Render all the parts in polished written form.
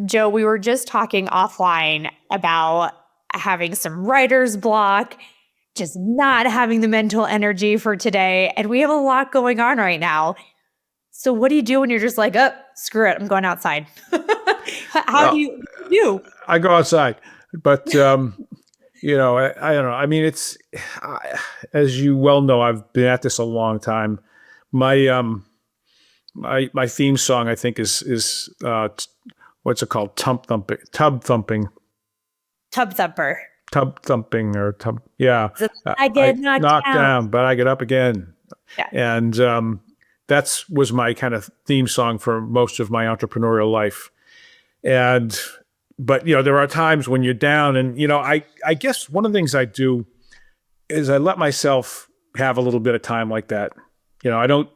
Joe, we were just talking offline about having some writer's block, just not having the mental energy for today. And we have a lot going on right now. So what do you do when you're just like, oh, screw it, I'm going outside? How do Well, you do? I go outside, but I don't know. I mean, as you well know, I've been at this a long time. My my theme song, I think, is what's it called? Tub thumper. Tub thumping, or tub. Yeah, I I get knocked knock down. down, but I get up again, Yeah. and that's was my kind of theme song for most of my entrepreneurial life. And but there are times when you're down, and I guess one of the things I do is I let myself have a little bit of time like that. I don't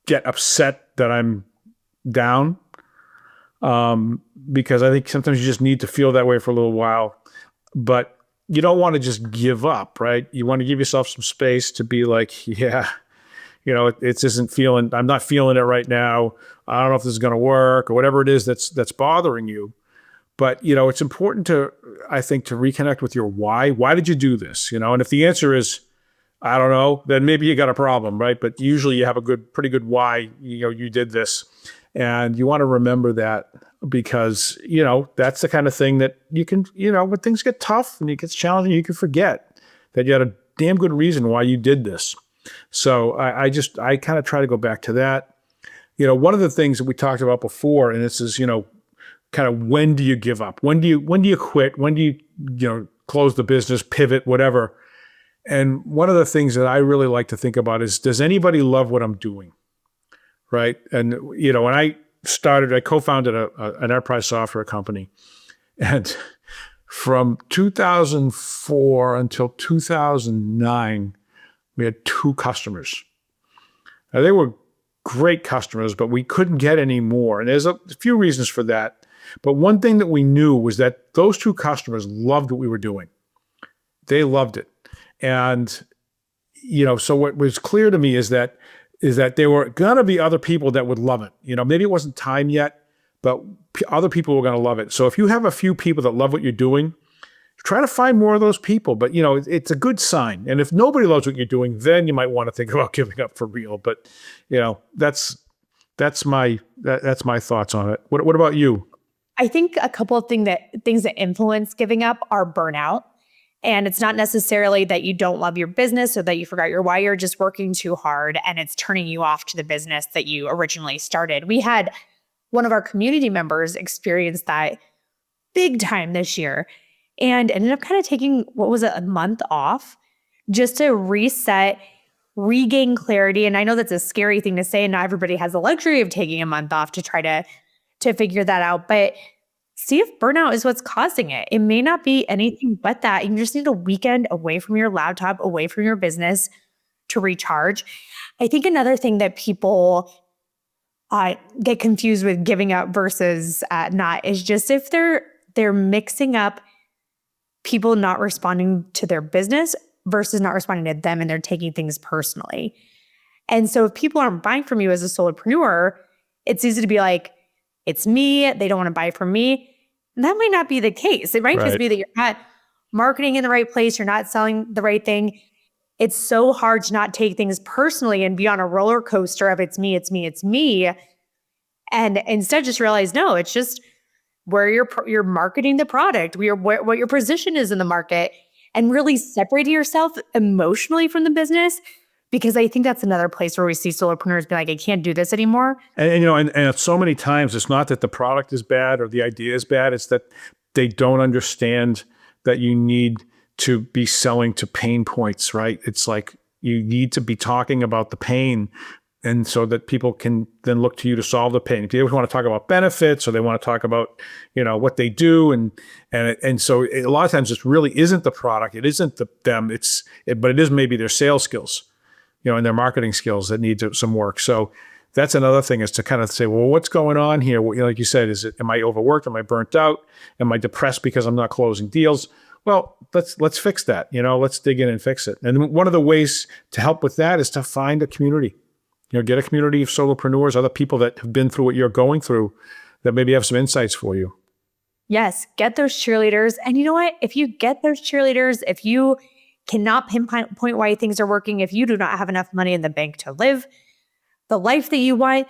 get upset that I'm down, because I think sometimes you just need to feel that way for a little while. But you don't want to just give up, right? You want to give yourself some space to be like, yeah, it isn't feeling. I'm not feeling it right now. I don't know if this is going to work, or whatever it is that's bothering you. But it's important to, I think, to reconnect with your why. Why did you do this? And if the answer is, I don't know, then maybe you got a problem, right? But usually you have a pretty good why. You did this, and you want to remember that, because that's the kind of thing that you can, when things get tough and it gets challenging, you can forget that you had a damn good reason why you did this. So I kind of try to go back to that. One of the things that we talked about before, and this is, kind of, when do you give up? When do you quit? When do you close the business, pivot, whatever? And one of the things that I really like to think about is, does anybody love what I'm doing? Right. And, when I co-founded an enterprise software company, and from 2004 until 2009, we had 2 customers. Now, they were great customers, but we couldn't get any more. And there's a few reasons for that. But one thing that we knew was that those 2 customers loved what we were doing. They loved it. And, so what was clear to me is that there were going to be other people that would love it. Maybe it wasn't time yet, but other people were going to love it. So if you have a few people that love what you're doing, try to find more of those people. But, it's a good sign. And if nobody loves what you're doing, then you might want to think about giving up for real. But, that's my thoughts on it. What about you? I think a couple of things that influence giving up are burnout. And it's not necessarily that you don't love your business or that you forgot your why. You're just working too hard and it's turning you off to the business that you originally started. We had one of our community members experience that big time this year and ended up kind of taking, a month off just to reset, regain clarity. And I know that's a scary thing to say, and not everybody has the luxury of taking a month off to try to figure that out. But see if burnout is what's causing it. It may not be anything but that. You just need a weekend away from your laptop, away from your business to recharge. I think another thing that people get confused with giving up versus not is just if they're mixing up people not responding to their business versus not responding to them, and they're taking things personally. And so if people aren't buying from you as a solopreneur, it's easy to be like, it's me, they don't want to buy from me. And that might not be the case. It might just be that you're not marketing in the right place, you're not selling the right thing. It's so hard to not take things personally and be on a roller coaster of it's me, it's me, it's me. And instead just realize, no, it's just where you're marketing the product, what your position is in the market, and really separating yourself emotionally from the business. Because I think that's another place where we see solopreneurs be like, I can't do this anymore. And so many times it's not that the product is bad or the idea is bad. It's that they don't understand that you need to be selling to pain points, right? It's like you need to be talking about the pain, and so that people can then look to you to solve the pain. If they want to talk about benefits, or they want to talk about, what they do, and so a lot of times it really isn't the product, it isn't them, but it is maybe their sales skills, and their marketing skills that need some work. So that's another thing, is to kind of say, well, what's going on here? Like you said, am I overworked? Am I burnt out? Am I depressed because I'm not closing deals? Well, let's fix that. Let's dig in and fix it. And one of the ways to help with that is to find a community. Get a community of solopreneurs, other people that have been through what you're going through, that maybe have some insights for you. Yes, get those cheerleaders. And you know what? If you get those cheerleaders, if you cannot pinpoint why things are working, if you do not have enough money in the bank to live the life that you want,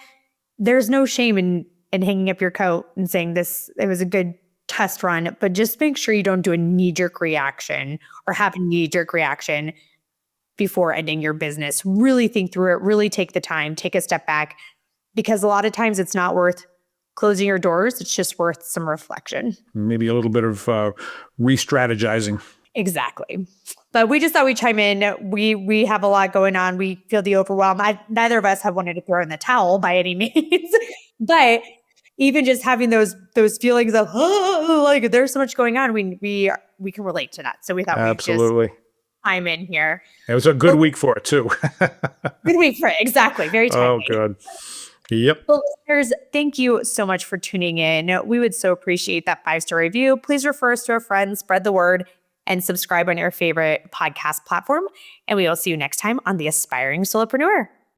there's no shame in hanging up your coat and saying it was a good test run, but just make sure you don't do a knee-jerk reaction or have a knee-jerk reaction before ending your business. Really think through it, really take the time, take a step back, because a lot of times it's not worth closing your doors. It's just worth some reflection. Maybe a little bit of re-strategizing. Exactly. But we just thought we'd chime in. We have a lot going on. We feel the overwhelm. Neither of us have wanted to throw in the towel by any means, but even just having those feelings of, oh, like there's so much going on, we can relate to that. So we thought absolutely we'd just chime in here. It was a good week for it too. Good week for it. Exactly. Very timely. Oh, good. Yep. Well, listeners, thank you so much for tuning in. We would so appreciate that 5-star review. Please refer us to a friend, spread the word, and subscribe on your favorite podcast platform. And we will see you next time on the Aspiring Solopreneur.